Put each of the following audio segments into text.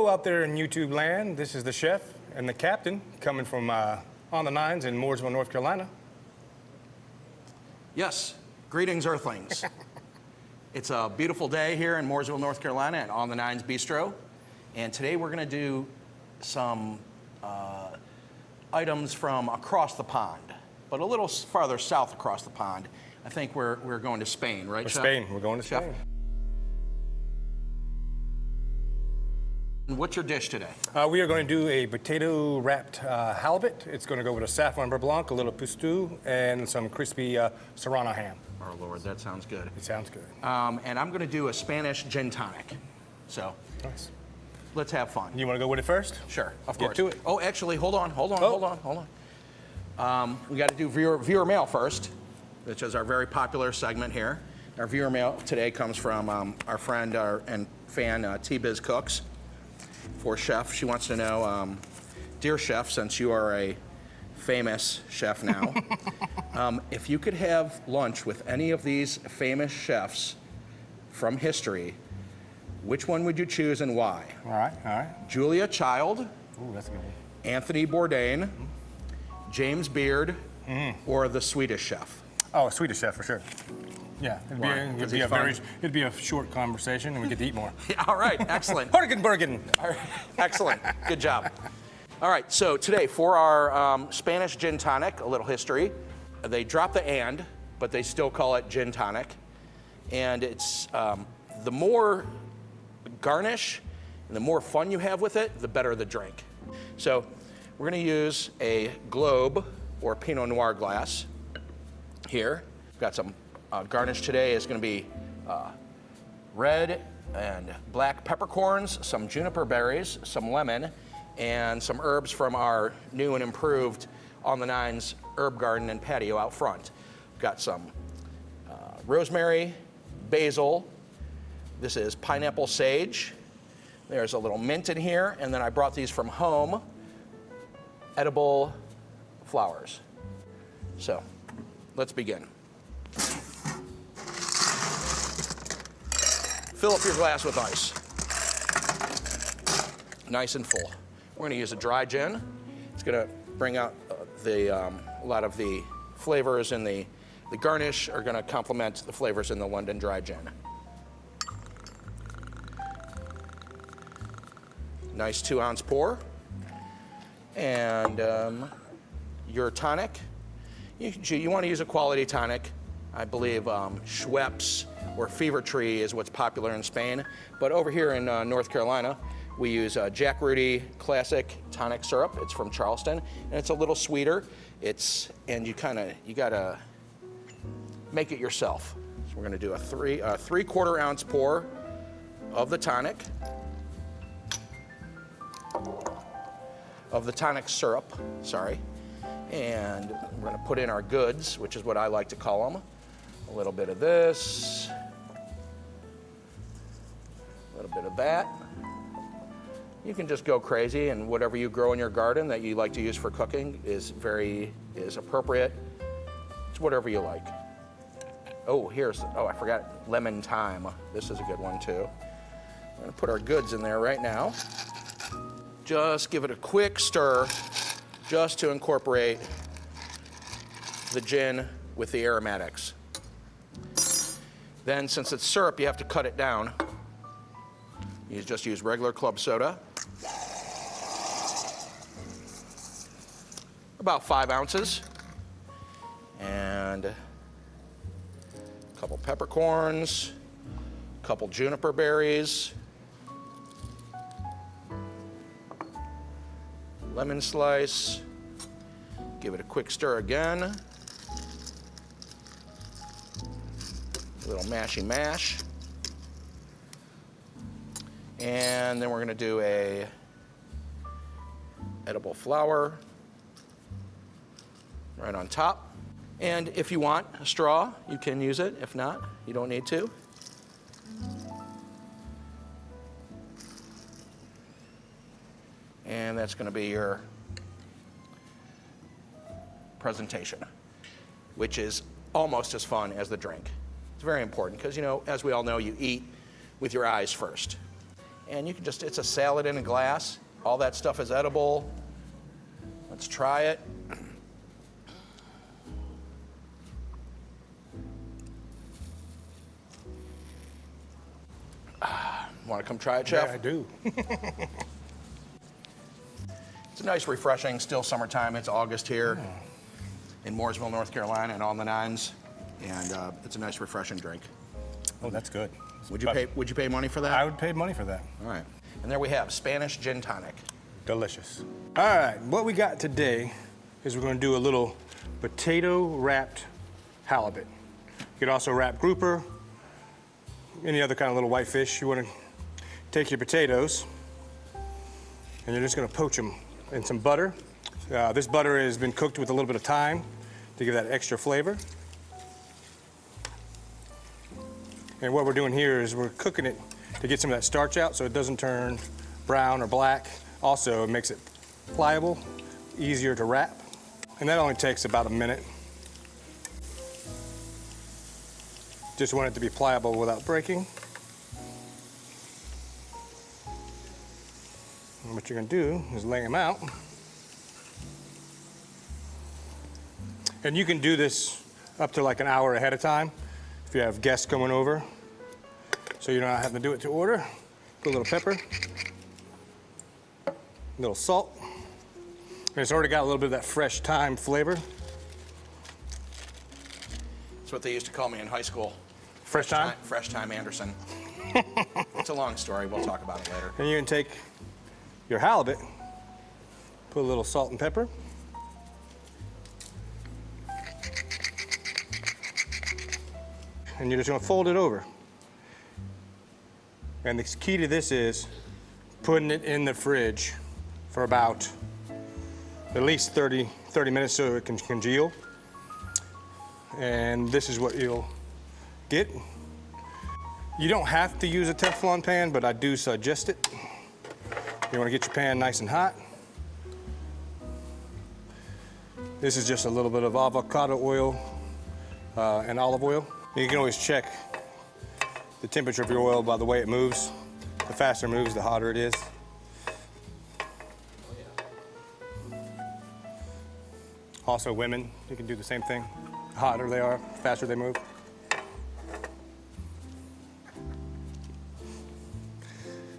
Hello out there in YouTube land. This is the chef and the captain coming from On the Nines in Mooresville, North Carolina. Yes, greetings, Earthlings. It's a beautiful day here in Mooresville, North Carolina at On the Nines Bistro. And today we're going to do some items from across the pond, but a little farther south across the pond. I think we're going to Spain, right, Chef? Spain. We're going to Chef? Spain. What's your dish today? We are going to do a potato wrapped halibut. It's going to go with a saffron beurre blanc, a little pistou, and some crispy serrano ham. Our Lord, that sounds good. It sounds good. And I'm going to do a Spanish gin tonic. So Nice. let's have fun. You want to go with it first? Sure, of Get course. to it. Oh, actually, hold on. Oh. We got to do viewer mail first, which is our very popular segment here. Our viewer mail today comes from our friend and fan, T-Biz Cooks. For Chef, she wants to know, dear Chef, since you are a famous chef now, if you could have lunch with any of these famous chefs from history, which one would you choose and why? All right. Julia Child, Ooh, that's a good one. Anthony Bourdain, James Beard, or the Swedish Chef? Oh, a Swedish chef for sure. Yeah, Why? 'Cause he's funny? it'd be a short conversation and we get to eat more. All right, excellent. Bergen. All right, excellent, good job. All right, so today for our Spanish gin tonic, a little history. They drop the and, but they still call it gin tonic. And it's the more garnish and the more fun you have with it, the better the drink. So we're gonna use a Globe or Pinot Noir glass here. Got some garnish today is gonna be red and black peppercorns, some juniper berries, some lemon, and some herbs from our new and improved On the Nines herb garden and patio out front. Got some rosemary, basil. This is pineapple sage. There's a little mint in here, and then I brought these from home, edible flowers. So, let's begin. Fill up your glass with ice. Nice and full. We're gonna use a dry gin. It's gonna bring out a lot of the flavors, and the garnish are gonna complement the flavors in the London dry gin. Nice 2-ounce pour. And your tonic, you wanna use a quality tonic. I believe Schweppes or Fever Tree is what's popular in Spain. But over here in North Carolina, we use Jack Rudy Classic Tonic Syrup. It's from Charleston, and it's a little sweeter. And you gotta make it yourself. So we're gonna do a 3/4 ounce pour of the tonic, of the tonic syrup, sorry. And we're gonna put in our goods, which is what I like to call them. A little bit of this, a little bit of that. You can just go crazy, and whatever you grow in your garden that you like to use for cooking is appropriate. It's whatever you like. Oh, I forgot lemon thyme. This is a good one too. We're gonna put our goods in there right now. Just give it a quick stir, just to incorporate the gin with the aromatics. Then, since it's syrup, you have to cut it down. You just use regular club soda. About 5 ounces. And a couple peppercorns, a couple juniper berries, lemon slice. Give it a quick stir again. A little mashy mash. And then we're gonna do a edible flower right on top. And if you want a straw, you can use it. If not, you don't need to. And that's gonna be your presentation, which is almost as fun as the drink. It's very important because, as we all know, you eat with your eyes first. And you can just, it's a salad in a glass. All that stuff is edible. Let's try it. Want to come try it, Chef? Yeah, I do. It's nice, refreshing, still summertime. It's August here in Mooresville, North Carolina, and on the nines. And it's a nice, refreshing drink. Oh, that's good. Would you pay money for that? I would pay money for that. All right. And there we have Spanish gin tonic. Delicious. All right, what we got today is we're going to do a little potato wrapped halibut. You could also wrap grouper, any other kind of little white fish. You want to take your potatoes and you're just going to poach them in some butter. This butter has been cooked with a little bit of thyme to give that extra flavor. And what we're doing here is we're cooking it to get some of that starch out so it doesn't turn brown or black. Also, it makes it pliable, easier to wrap. And that only takes about a minute. Just want it to be pliable without breaking. And what you're gonna do is lay them out. And you can do this up to like an hour ahead of time if you have guests coming over. So you're not having to do it to order. Put a little pepper, a little salt. And it's already got a little bit of that fresh thyme flavor. That's what they used to call me in high school. Fresh thyme? Fresh Thyme Anderson. It's a long story. We'll talk about it later. And you can take your halibut, put a little salt and pepper. And you're just gonna fold it over. And the key to this is putting it in the fridge for about at least 30 minutes so it can congeal. And this is what you'll get. You don't have to use a Teflon pan, but I do suggest it. You want to get your pan nice and hot. This is just a little bit of avocado oil and olive oil. You can always check the temperature of your oil by the way it moves. The faster it moves, the hotter it is. Also women, you can do the same thing. The hotter they are, faster they move.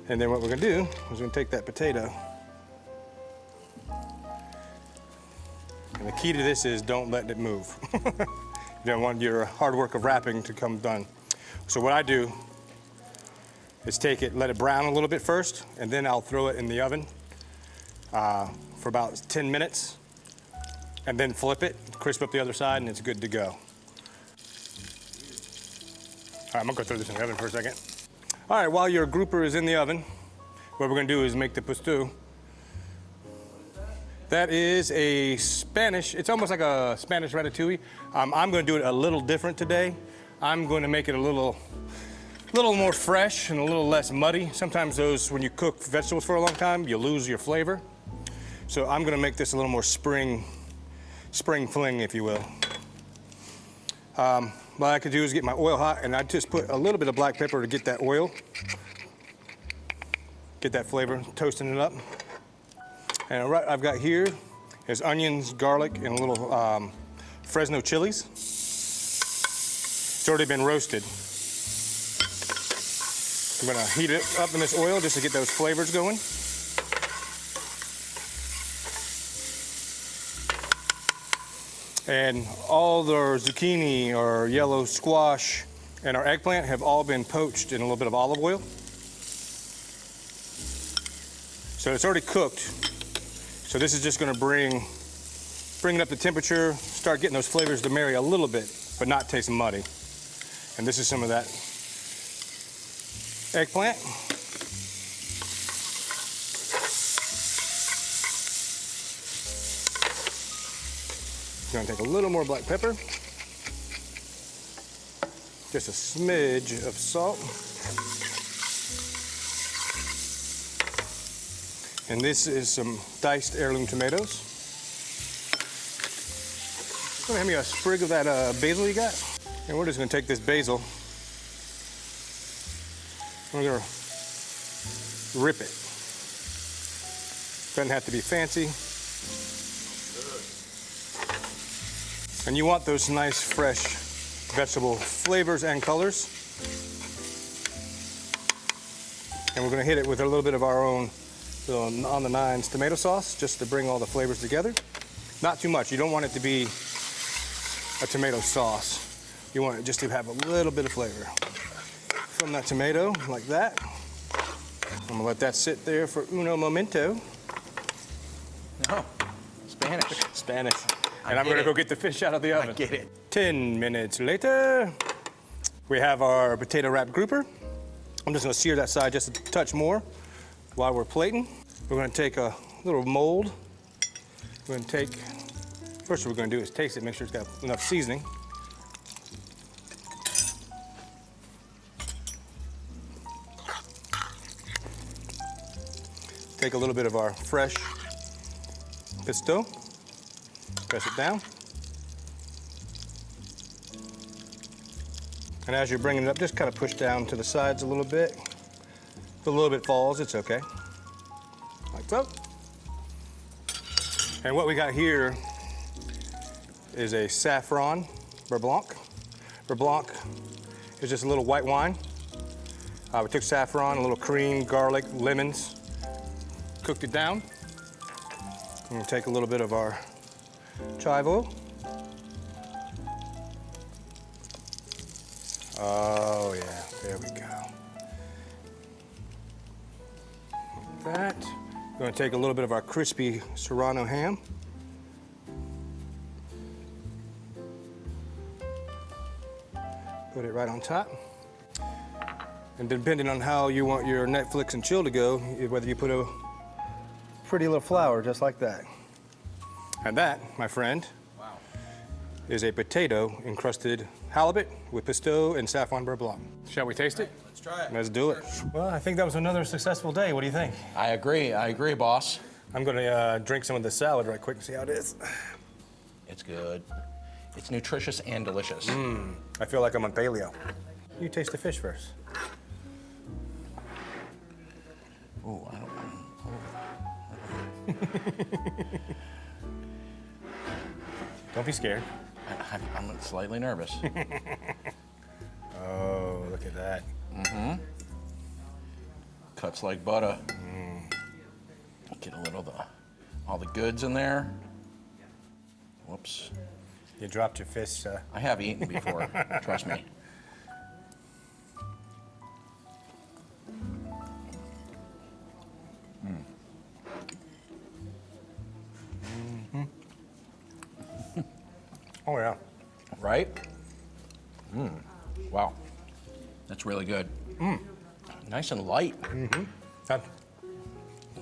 And then what we're gonna do is we're gonna take that potato. And the key to this is don't let it move. You don't want your hard work of wrapping to come done. So what I do is take it, let it brown a little bit first, and then I'll throw it in the oven for about 10 minutes, and then flip it, crisp up the other side, and it's good to go. All right, I'm gonna go throw this in the oven for a second. All right, while your grouper is in the oven, what we're gonna do is make the pastou. That is a Spanish, it's almost like a Spanish ratatouille. I'm gonna do it a little different today. I'm gonna make it a little more fresh and a little less muddy. Sometimes those, when you cook vegetables for a long time, you lose your flavor. So I'm gonna make this a little more spring fling, if you will. What I could do is get my oil hot, and I just put a little bit of black pepper to get that oil, get that flavor, toasting it up. And what I've got here is onions, garlic, and a little Fresno chilies. It's already been roasted. I'm gonna heat it up in this oil just to get those flavors going. And all the zucchini or yellow squash and our eggplant have all been poached in a little bit of olive oil. So it's already cooked. So this is just gonna bring it up to temperature, start getting those flavors to marry a little bit, but not taste muddy. And this is some of that eggplant. Gonna take a little more black pepper, just a smidge of salt, and this is some diced heirloom tomatoes. Gonna hand me a sprig of that basil you got, and we're just gonna take this basil. We're gonna rip it. Doesn't have to be fancy. And you want those nice, fresh vegetable flavors and colors. And we're gonna hit it with a little bit of our own on the nines tomato sauce, just to bring all the flavors together. Not too much. You don't want it to be a tomato sauce. You want it just to have a little bit of flavor from that tomato, like that. I'm gonna let that sit there for uno momento. Oh, Spanish. Spanish. And I'm gonna go get the fish out of the oven. I get it. 10 minutes later, we have our potato wrap grouper. I'm just gonna sear that side just a touch more while we're plating. We're gonna take a little mold. We're gonna take, first what we're gonna do is taste it, make sure it's got enough seasoning. Take a little bit of our fresh pesto, press it down. And as you're bringing it up, just kind of push down to the sides a little bit. If a little bit falls, it's okay. Like so. And what we got here is a saffron beurre blanc. Beurre blanc is just a little white wine. We took saffron, a little cream, garlic, lemons, cooked it down. We'll take a little bit of our chive oil. Oh yeah, there we go. Like that. We're gonna take a little bit of our crispy serrano ham. Put it right on top. And depending on how you want your Netflix and chill to go, whether you put a pretty little flower just like that. And that, my friend, is a potato encrusted halibut with pesto and saffron beurre blanc. Shall we taste it? Let's try it. Let's do it. Well, I think that was another successful day. What do you think? I agree, boss. I'm gonna drink some of the salad right quick and see how it is. It's good. It's nutritious and delicious. I feel like I'm on paleo. You taste the fish first. Oh, I don't know. Don't be scared. I'm slightly nervous. Oh, look at that. Cuts like butter. Get a little of all the goods in there. Whoops. You dropped your fish. I have eaten before, trust me. Oh yeah. Right? Wow. That's really good. Nice and light.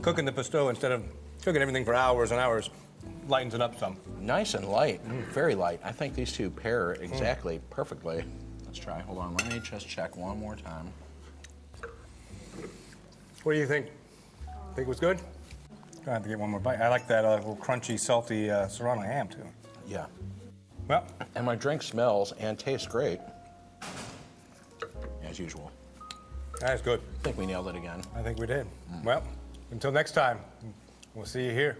Cooking the pesto instead of cooking everything for hours and hours lightens it up some. Nice and light. Very light. I think these two pair exactly perfectly. Let's try. Hold on. Let me just check one more time. What do you think? Think it was good? I have to get one more bite. I like that little crunchy, salty serrano ham too. Yeah. Well, And my drink smells and tastes great. As usual. that's good. I think we nailed it again. I think we did. Well, until next time, we'll see you here.